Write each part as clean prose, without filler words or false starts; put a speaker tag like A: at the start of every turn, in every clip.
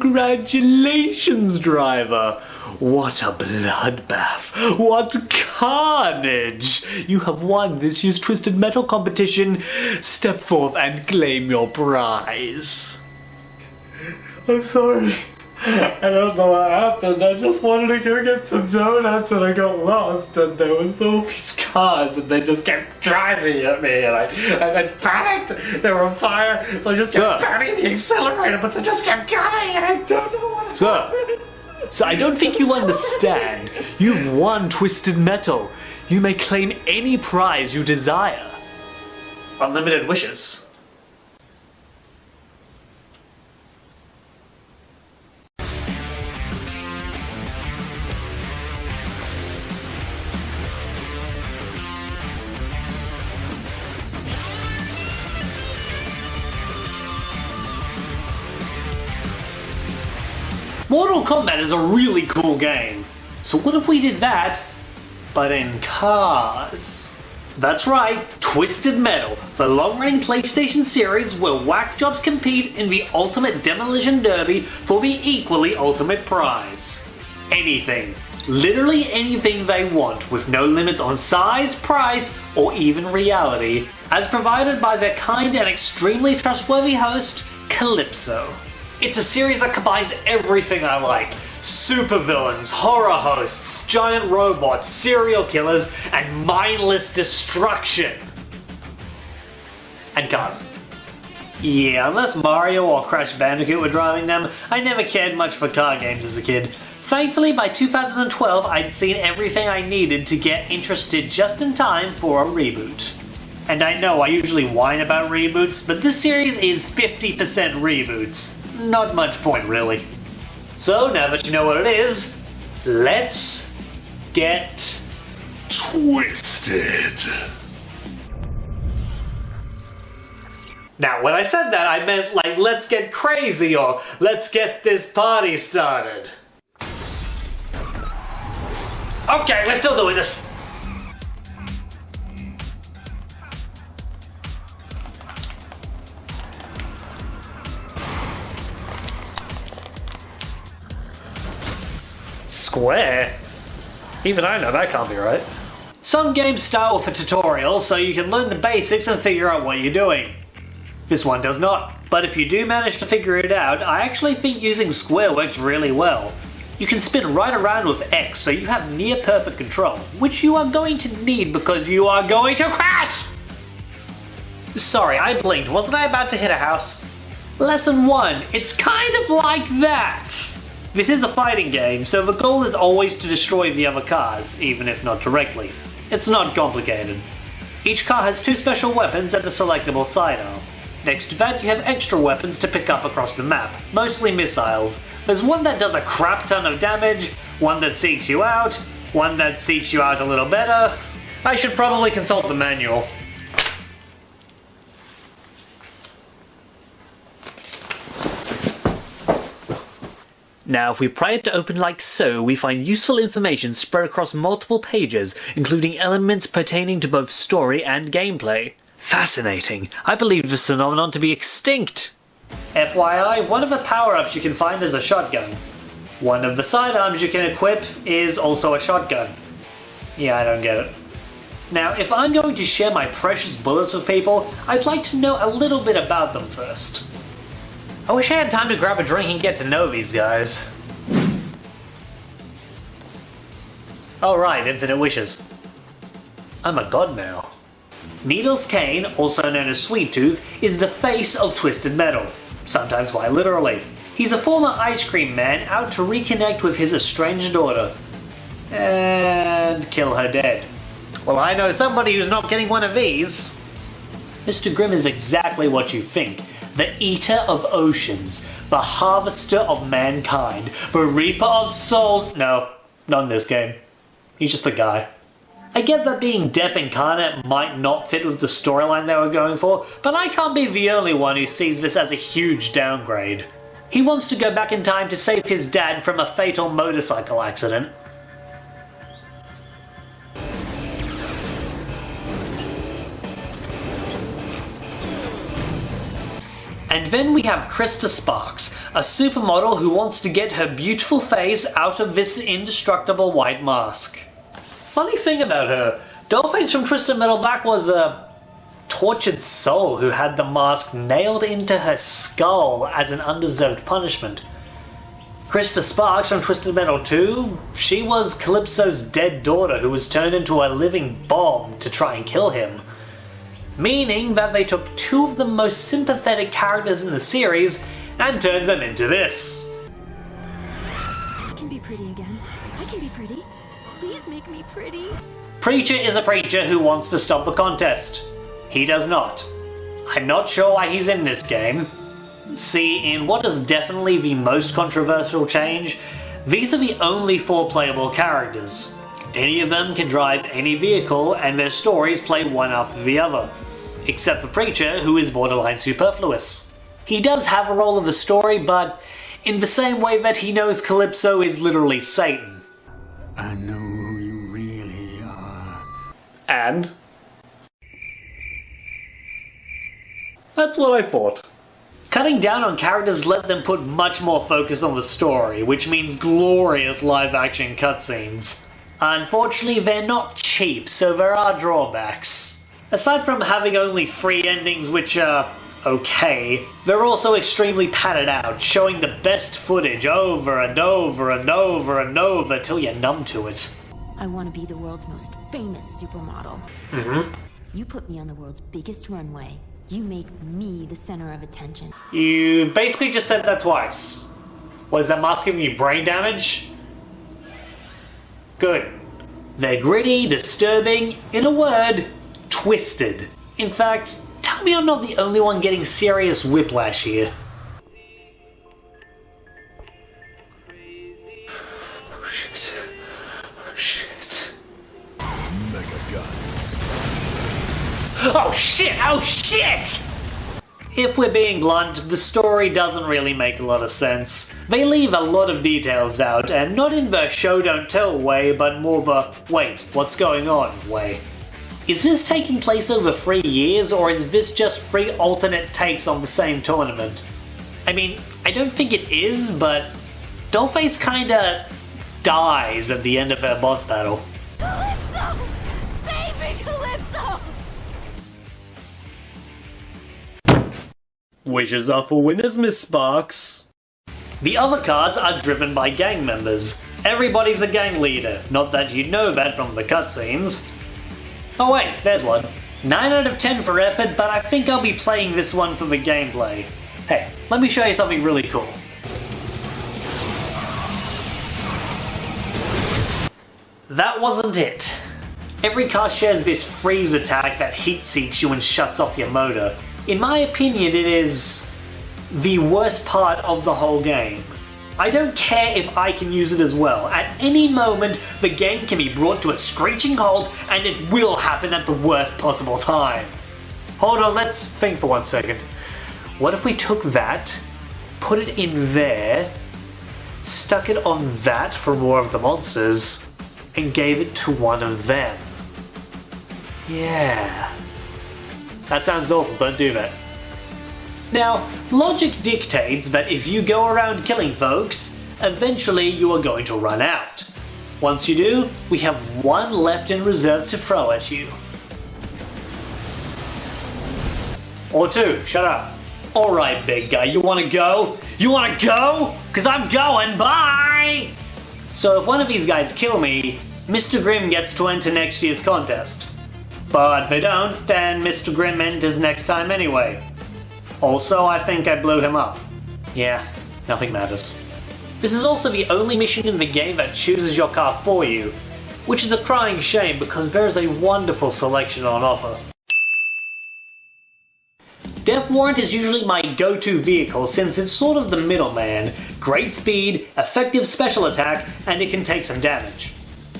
A: Congratulations, driver! What a bloodbath! What carnage! You have won this year's Twisted Metal competition. Step forth and claim your prize. I'm sorry. I don't know what happened. I just wanted to go get some donuts and I got lost and there was all these cars and they just kept driving at me and I panicked. They were on fire, so I just kept pounding the accelerator, but they just kept coming and I don't know what happened. So I don't think you understand. You've won Twisted Metal. You may claim any prize you desire. Unlimited wishes. Mortal Kombat is a really cool game. So what if we did that, but in cars? That's right, Twisted Metal, the long-running PlayStation series where whack jobs compete in the ultimate demolition derby for the equally ultimate prize. Anything, literally anything they want, with no limits on size, price, or even reality, as provided by their kind and extremely trustworthy host, Calypso. It's a series that combines everything I like. Supervillains, horror hosts, giant robots, serial killers, and mindless destruction. And cars. Yeah, unless Mario or Crash Bandicoot were driving them, I never cared much for car games as a kid. Thankfully, by 2012, I'd seen everything I needed to get interested just in time for a reboot. And I know I usually whine about reboots, but this series is 50% reboots. Not much point, really. So, now that you know what it is, let's get twisted. Now, when I said that, I meant like, let's get crazy or let's get this party started. Okay, we're still doing this. Square? Even I know that can't be right. Some games start with a tutorial so you can learn the basics and figure out what you're doing. This one does not, but if you do manage to figure it out, I actually think using square works really well. You can spin right around with X so you have near perfect control, which you are going to need because you are going to crash! Sorry, I blinked. Wasn't I about to hit a house? Lesson 1. It's kind of like that. This is a fighting game, so the goal is always to destroy the other cars, even if not directly. It's not complicated. Each car has 2 special weapons and a selectable sidearm. Next to that, you have extra weapons to pick up across the map, mostly missiles. There's one that does a crap ton of damage, one that seeks you out, one that seeks you out a little better. I should probably consult the manual. Now, if we pry it to open like so, we find useful information spread across multiple pages, including elements pertaining to both story and gameplay. Fascinating. I believe this phenomenon to be extinct. FYI, one of the power-ups you can find is a shotgun. One of the sidearms you can equip is also a shotgun. Yeah, I don't get it. Now, if I'm going to share my precious bullets with people, I'd like to know a little bit about them first. I wish I had time to grab a drink and get to know these guys. Oh right, infinite wishes. I'm a god now. Needles Kane, also known as Sweet Tooth, is the face of Twisted Metal, sometimes quite literally. He's a former ice cream man out to reconnect with his estranged daughter. And kill her dead. Well, I know somebody who's not getting one of these. Mr. Grimm is exactly what you think. The Eater of Oceans, the Harvester of Mankind, the Reaper of Souls. No, not in this game. He's just a guy. I get that being Death Incarnate might not fit with the storyline they were going for, but I can't be the only one who sees this as a huge downgrade. He wants to go back in time to save his dad from a fatal motorcycle accident. And then we have Krista Sparks, a supermodel who wants to get her beautiful face out of this indestructible white mask. Funny thing about her, Dollface from Twisted Metal Black was a tortured soul who had the mask nailed into her skull as an undeserved punishment. Krista Sparks from Twisted Metal 2, she was Calypso's dead daughter who was turned into a living bomb to try and kill him. Meaning that they took two of the most sympathetic characters in the series and turned them into this.
B: I can be pretty again. I can be pretty. Please make me pretty.
A: Preacher is a preacher who wants to stop the contest. He does not. I'm not sure why he's in this game. See, in what is definitely the most controversial change, these are the only 4 playable characters. Any of them can drive any vehicle and their stories play one after the other. Except for Preacher, who is borderline superfluous. He does have a role of the story, but in the same way that he knows Calypso is literally Satan.
C: I know who you really are.
A: And? That's what I thought. Cutting down on characters let them put much more focus on the story, which means glorious live-action cutscenes. Unfortunately, they're not cheap, so there are drawbacks. Aside from having only 3 endings which are okay, they're also extremely padded out, showing the best footage over and over and over and over till you're numb to it.
B: I want to be the world's most famous supermodel. You put me on the world's biggest runway. You make me the center of attention.
A: You basically just said that twice. Was that mask giving you brain damage? Good. They're gritty, disturbing, in a word, twisted. In fact, tell me I'm not the only one getting serious whiplash here. Oh shit. Oh shit.
C: Mega guns.
A: Oh shit! Oh shit! If we're being blunt, the story doesn't really make a lot of sense. They leave a lot of details out, and not in the show don't tell way, but more the wait, what's going on way. Is this taking place over 3 years, or is this just 3 alternate takes on the same tournament? I mean, I don't think it is, but Dollface kinda dies at the end of her boss battle.
B: Calypso! Save me, Calypso!
A: Wishes are for winners, Miss Sparks. The other cards are driven by gang members. Everybody's a gang leader, not that you'd know that from the cutscenes. Oh wait, there's one. 9 out of 10 for effort, but I think I'll be playing this one for the gameplay. Hey, let me show you something really cool. That wasn't it. Every car shares this freeze attack that heat seeks you and shuts off your motor. In my opinion, it is the worst part of the whole game. I don't care if I can use it as well. At any moment, the game can be brought to a screeching halt, and it will happen at the worst possible time. Hold on, let's think for 1 second. What if we took that, put it in there, stuck it on that for more of the monsters, and gave it to one of them? Yeah. That sounds awful, don't do that. Now, logic dictates that if you go around killing folks, eventually you are going to run out. Once you do, we have 1 left in reserve to throw at you. Or 2, shut up. Alright, big guy, you wanna go? You wanna go? 'Cause I'm going, bye! So if one of these guys kill me, Mr. Grimm gets to enter next year's contest. But if they don't, then Mr. Grimm enters next time anyway. Also, I think I blew him up. Yeah, nothing matters. This is also the only mission in the game that chooses your car for you, which is a crying shame because there is a wonderful selection on offer. Death Warrant is usually my go-to vehicle since it's sort of the middleman. Great speed, effective special attack, and it can take some damage.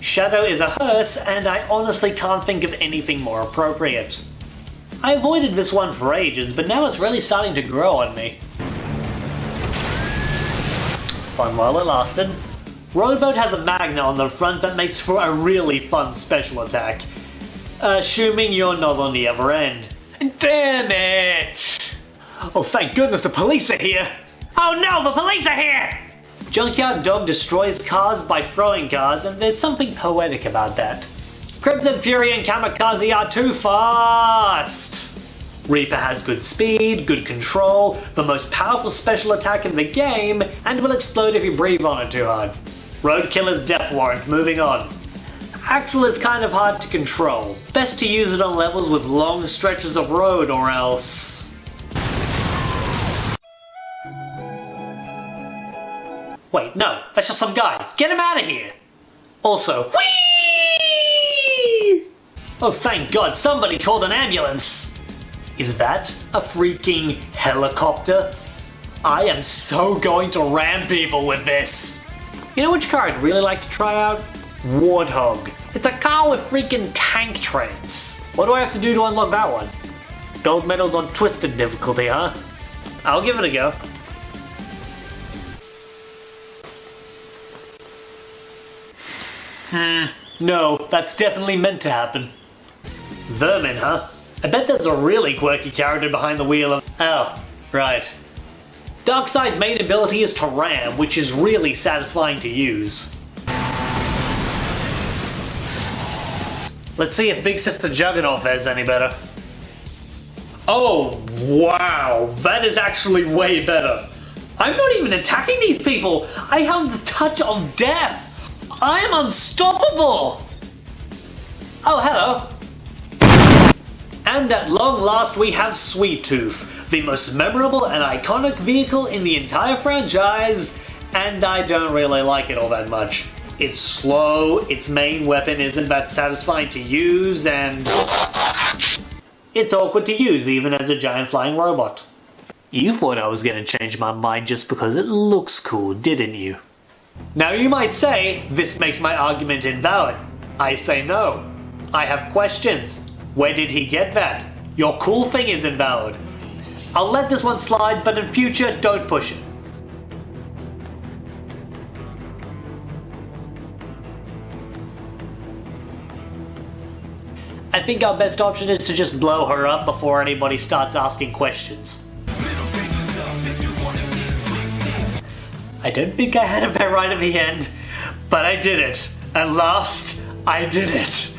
A: Shadow is a hearse, and I honestly can't think of anything more appropriate. I avoided this one for ages, but now it's really starting to grow on me. Fun while it lasted. Rowboat has a magnet on the front that makes for a really fun special attack. Assuming you're not on the other end. Damn it! Oh, thank goodness the police are here! Oh no, the police are here! Junkyard Dog destroys cars by throwing cars, and there's something poetic about that. Crimson Fury and Kamikaze are too fast! Reaper has good speed, good control, the most powerful special attack in the game, and will explode if you breathe on it too hard. Roadkiller's Death Warrant, moving on. Axle is kind of hard to control. Best to use it on levels with long stretches of road or else... Wait, no, that's just some guy. Get him out of here! Also, whee! Oh, thank God, somebody called an ambulance! Is that a freaking helicopter? I am so going to ram people with this! You know which car I'd really like to try out? Warthog. It's a car with freaking tank treads. What do I have to do to unlock that one? Gold medals on Twisted difficulty, huh? I'll give it a go. No, that's definitely meant to happen. Vermin, huh? I bet there's a really quirky character behind the wheel of... Oh, right. Darkseid's main ability is to ram, which is really satisfying to use. Let's see if Big Sister Juggernaut fares any better. Oh, wow, that is actually way better. I'm not even attacking these people. I have the touch of death. I am unstoppable. Oh, hello. And at long last we have Sweet Tooth, the most memorable and iconic vehicle in the entire franchise, and I don't really like it all that much. It's slow, its main weapon isn't that satisfying to use, and it's awkward to use even as a giant flying robot. You thought I was gonna change my mind just because it looks cool, didn't you? Now you might say, this makes my argument invalid. I say no. I have questions. Where did he get that? Your cool thing is invalid. I'll let this one slide, but in future, don't push it. I think our best option is to just blow her up before anybody starts asking questions. I don't think I had it there right at the end, but I did it. At last, I did it.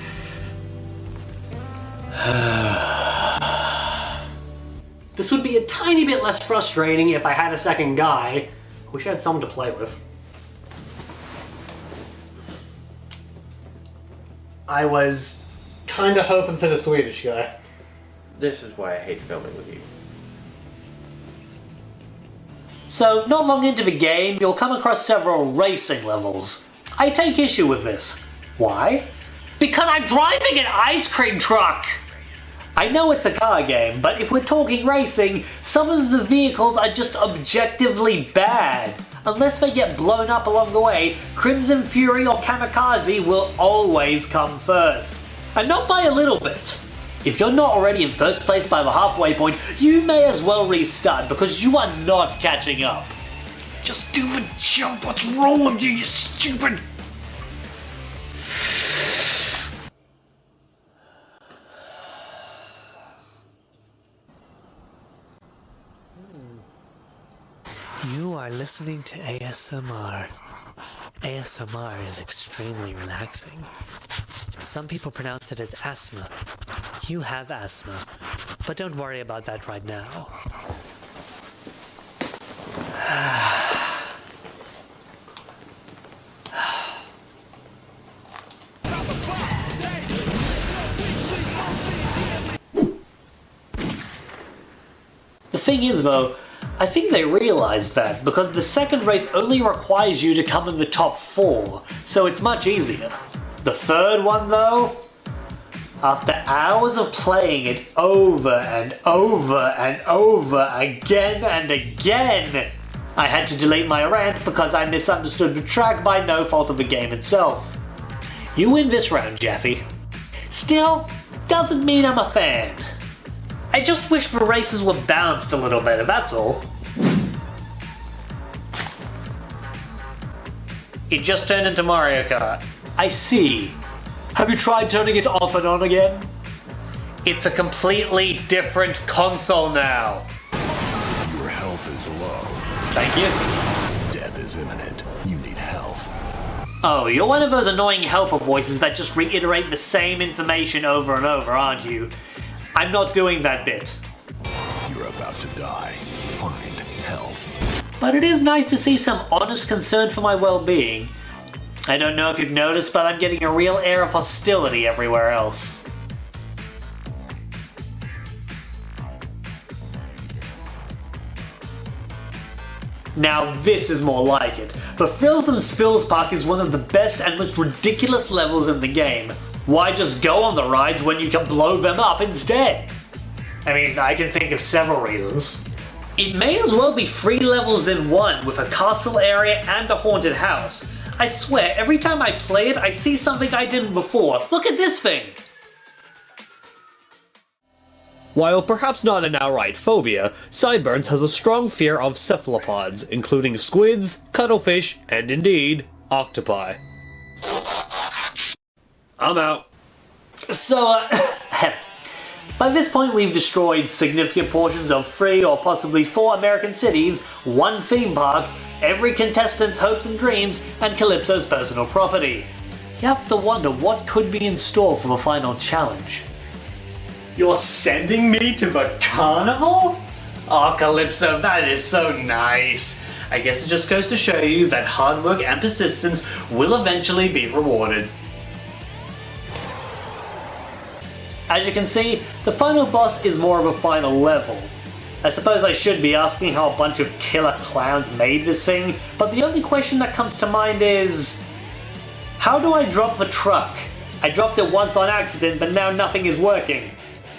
D: This would be a tiny bit less frustrating if I had a second guy. I wish I had someone to play with. I was kinda hoping for the Swedish guy.
E: This is why I hate filming with you.
A: So, not long into the game, you'll come across several racing levels. I take issue with this. Why? Because I'm driving an ice cream truck! I know it's a car game, but if we're talking racing, some of the vehicles are just objectively bad. Unless they get blown up along the way, Crimson Fury or Kamikaze will always come first. And not by a little bit. If you're not already in first place by the halfway point, you may as well restart because you are not catching up. Just do the jump, what's wrong with you, you stupid...
F: You are listening to ASMR. ASMR is extremely relaxing. Some people pronounce it as asthma. You have asthma, but don't worry about that right now.
A: The thing is though, I think they realized that because the second race only requires you to come in the top 4, so it's much easier. The third one though, after hours of playing it over and over and over again and again, I had to delete my rant because I misunderstood the track by no fault of the game itself. You win this round, Jaffe. Still, doesn't mean I'm a fan. I just wish the races were balanced a little better, that's all. It just turned into Mario Kart. I see. Have you tried turning it off and on again? It's a completely different console now. Thank you.
G: Death is imminent. You need health.
A: Oh, you're one of those annoying helper voices that just reiterate the same information over and over, aren't you? I'm not doing that bit.
G: You're about to die. Find health.
A: But it is nice to see some honest concern for my well-being. I don't know if you've noticed, but I'm getting a real air of hostility everywhere else. Now this is more like it. The Frills and Spills Park is one of the best and most ridiculous levels in the game. Why just go on the rides when you can blow them up instead? I mean, I can think of several reasons. It may as well be 3 levels in one, with a castle area and a haunted house. I swear, every time I play it, I see something I didn't before. Look at this thing! While perhaps not an outright phobia, Sideburns has a strong fear of cephalopods, including squids, cuttlefish, and indeed, octopi. I'm out. So, by this point we've destroyed significant portions of 3 or possibly 4 American cities, 1 theme park, every contestant's hopes and dreams, and Calypso's personal property. You have to wonder what could be in store for the final challenge. You're sending me to the carnival? Oh, Calypso, that is so nice. I guess it just goes to show you that hard work and persistence will eventually be rewarded. As you can see, the final boss is more of a final level. I suppose I should be asking how a bunch of killer clowns made this thing, but the only question that comes to mind is... how do I drop the truck? I dropped it once on accident, but now nothing is working.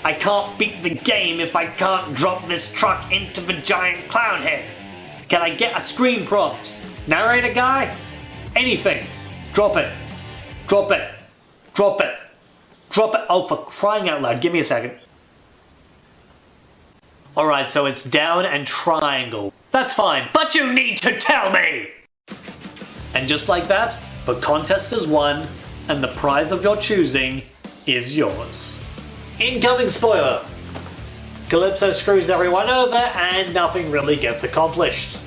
A: I can't beat the game if I can't drop this truck into the giant clown head. Can I get a screen prompt? Narrator guy? Anything. Drop it. Drop it. Drop it. Drop it. Oh, for crying out loud. Give me a second. Alright, so it's down and triangle. That's fine, but you need to tell me! And just like that, the contest is won, and the prize of your choosing is yours. Incoming spoiler! Calypso screws everyone over and nothing really gets accomplished.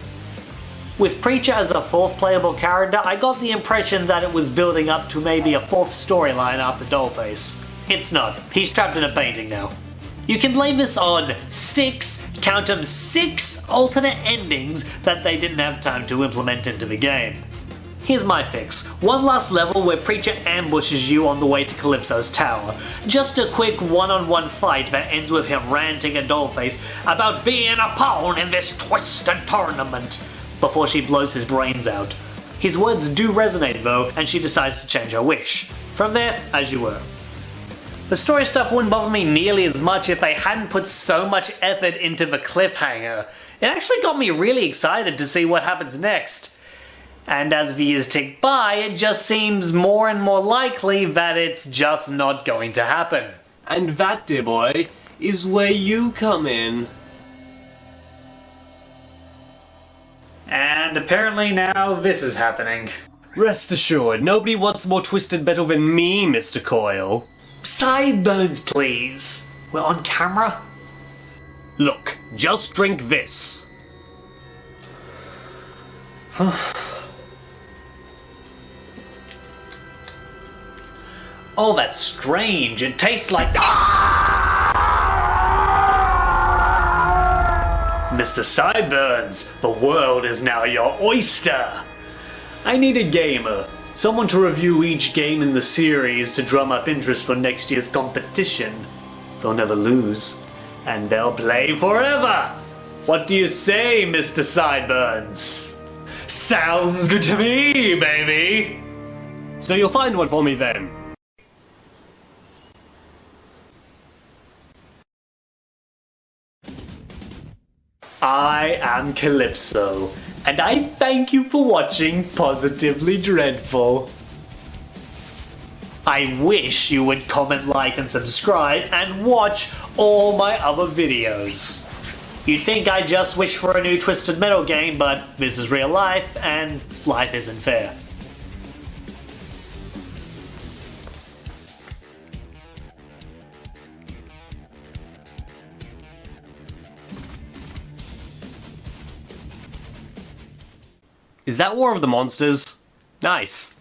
A: With Preacher as a 4th playable character, I got the impression that it was building up to maybe a 4th storyline after Dollface. It's not. He's trapped in a painting now. You can blame this on 6, count 'em 6 alternate endings that they didn't have time to implement into the game. Here's my fix. One last level where Preacher ambushes you on the way to Calypso's tower. Just a quick one-on-one fight that ends with him ranting at Dollface about being a pawn in this twisted tournament before she blows his brains out. His words do resonate though, and she decides to change her wish. From there, as you were. The story stuff wouldn't bother me nearly as much if they hadn't put so much effort into the cliffhanger. It actually got me really excited to see what happens next. And as the years tick by, it just seems more and more likely that it's just not going to happen.
H: And that, dear boy, is where you come in.
A: And apparently now this is happening.
H: Rest assured, nobody wants more twisted metal than me, Mr. Coyle.
A: Sideburns, please. We're on camera?
H: Look, just drink this.
A: Oh, that's strange. It tastes like... Mr. Sideburns, the world is now your oyster. I need a gamer. Someone to review each game in the series to drum up interest for next year's competition. They'll never lose. And they'll play forever. What do you say, Mr. Sideburns? Sounds good to me, baby.
H: So you'll find one for me then.
A: I am Calypso, and I thank you for watching Positively Dreadful. I wish you would comment, like, and subscribe, and watch all my other videos. You'd think I just wish for a new Twisted Metal game, but this is real life, and life isn't fair.
H: Is that War of the Monsters? Nice.